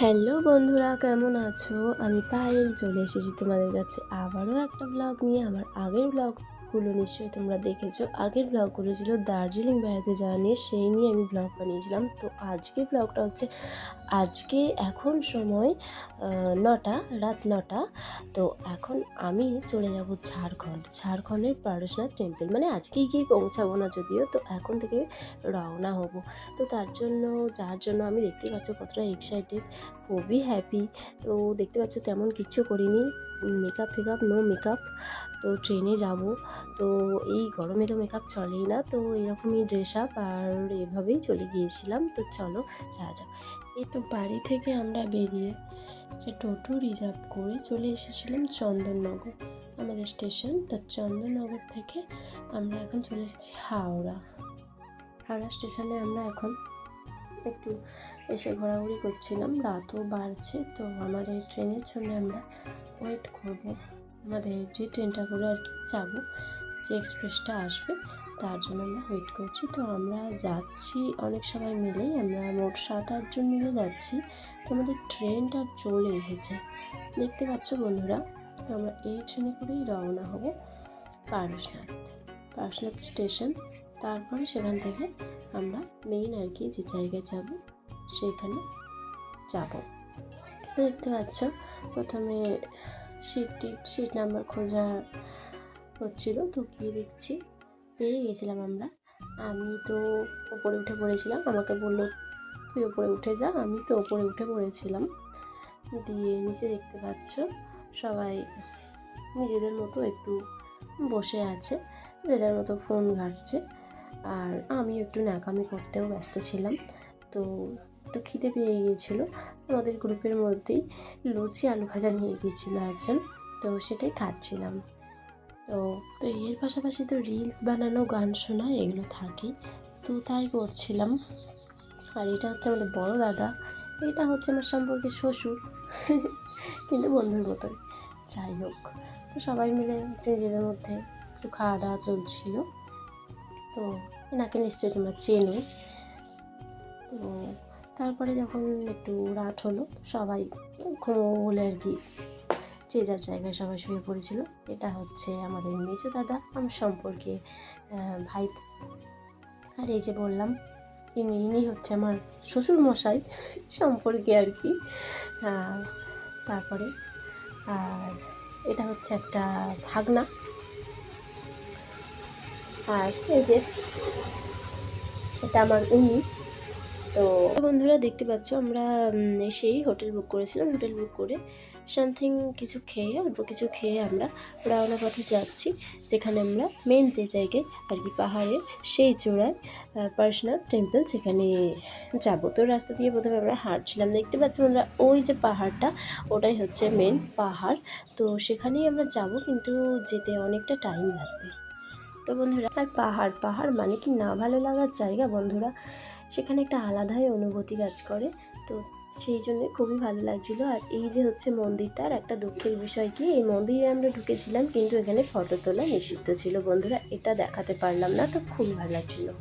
Hello বন্ধুরা, কেমন আছো? আমি পায়েল চলে এসেছি তোমাদের কাছে আবারও একটা ব্লগ নিয়ে। আমার আগের ব্লগগুলো নিশ্চয়ই তোমরা দেখেছো। আগের ব্লগগুলো ছিল দার্জিলিং বেড়াতে যাওয়া নিয়ে, সেই নিয়ে আমি ব্লগ বানিয়েছিলাম। তো আজকের ব্লগটা হচ্ছে আজকে এখন সময় 9টা, রাত 9টা। তো এখন আমি চলে যাব ঝাড়খণ্ডের পারশনাথ টেম্পল। মানে আজকেই গিয়ে পৌঁছাবো না যদিও, তো এখন থেকে রওনা হব। তো যার জন্য আমি দেখতে পাচ্ছি কতটা এক্সাইটেড, খুবই হ্যাপি। তো দেখতে পাচ্ছ তেমন কিচ্ছু করিনি, মেকআপ নো মেকআপ। তো ট্রেনে যাব, তো এই গরমে তো মেকআপ চলেই না, তো এরকমই ড্রেস আপ আর এভাবেই চলে গিয়েছিলাম। তো চলো যাওয়া যাক। এই তো বাড়ি থেকে আমরা বেরিয়ে একটা টোটো রিজার্ভ করে চলে এসেছিলাম চন্দননগর, আমাদের স্টেশন। তো চন্দননগর থেকে আমরা এখন চলে এসেছি হাওড়া স্টেশনে। আমরা এখন একটু এসে ঘোরাঘুরি করছিলাম, রাতও বাড়ছে। তো আমাদের ট্রেনের জন্য আমরা ওয়েট করব, আমাদের যে ট্রেনটা করে আর কি যাবো, যে এক্সপ্রেসটা আসবে তার জন্য আমরা ওয়েট করছি। তো আমরা যাচ্ছি অনেক সবাই মিলেই, আমরা মোট 7-8 জন মিলে যাচ্ছি। তো আমাদের ট্রেনটা চলে এসেছে, দেখতে পাচ্ছ বন্ধুরা। তো আমরা এই ট্রেনে করেই রওনা হব পারশনাথ স্টেশন। তারপরে সেখান থেকে আমরা মেইন আর কি যে জায়গায় যাব সেখানে যাব। তো দেখতে পাচ্ছ প্রথমে সিট নাম্বার খোঁজা হচ্ছিল, তো গিয়ে দেখছি পেয়ে গেছিলাম আমরা। আমি তো ওপরে উঠে পড়েছিলাম, আমাকে বললো তুই ওপরে উঠে যা। আমি তো ওপরে উঠে পড়েছিলাম। দিয়ে নিচে দেখতে পাচ্ছ সবাই নিজেদের মতো একটু বসে আছে, যে যার মতো ফোন ঘাঁটছে। আর আমি একটু ন্যাকামি করতেও ব্যস্ত ছিলাম। তো একটু খিদে পেয়ে গিয়েছিলো, আমাদের গ্রুপের মধ্যেই লুচি আলু ভাজা নিয়ে গিয়েছিলো একজন, তো সেটাই খাচ্ছিলাম। তো তো এর পাশাপাশি তো রিলস বানানো, গান শোনা এগুলো থাকেই, তো তাই করছিলাম। আর এটা হচ্ছে আমাদের বড় দাদা, এটা হচ্ছে আমার সম্পর্কে শ্বশুর, কিন্তু বন্ধুর মতোই। যাই হোক, তো সবাই মিলে একটু নিজেদের মধ্যে একটু খাওয়া দাওয়া চলছিল। তো এনাকে নিশ্চয়ই তোমরা চেনো। তো তারপরে যখন একটু রাত হলো, সবাই ঘুমোবো বলে আর কি যে যার জায়গায় সবাই শুয়ে পড়েছিল। এটা হচ্ছে আমাদের মেজো দাদা, আমার সম্পর্কে ভাই। আর এই যে বললাম ইনি হচ্ছে আমার শ্বশুর মশাই সম্পর্কে আর কি। তারপরে আর এটা হচ্ছে একটা ভাগনা। আর এই যে এটা আমার উনি। তো বন্ধুরা দেখতে পাচ্ছ আমরা এসেই হোটেল বুক করেছিলাম। হোটেল বুক করে সামথিং কিছু খেয়ে, অল্প কিছু খেয়ে আমরা রওনা পথে যাচ্ছি, যেখানে আমরা মেন যে জায়গায় আর কি পাহাড়ের সেই চূড়ায় পারশনাথ টেম্পল সেখানে যাব। তো রাস্তা দিয়ে প্রথমে আমরা হাঁটছিলাম, দেখতে পাচ্ছি বন্ধুরা ওই যে পাহাড়টা, ওটাই হচ্ছে মেন পাহাড়। তো সেখানেই আমরা যাব, কিন্তু যেতে অনেকটা টাইম লাগবে। তো বন্ধুরা আর পাহাড় মানে কি না ভালো লাগার জায়গা বন্ধুরা, সেখানে একটা আলাদাই অনুভূতি কাজ করে। তো সেই জন্য খুবই ভালো লাগছিলো। আর এই যে হচ্ছে মন্দিরটার একটা দুঃখের বিষয় কি, এই মন্দিরে আমরা ঢুকেছিলাম কিন্তু এখানে ফটো তোলা নিষিদ্ধ ছিল বন্ধুরা, এটা দেখাতে পারলাম না। তো খুবই ভালো লাগছিলো।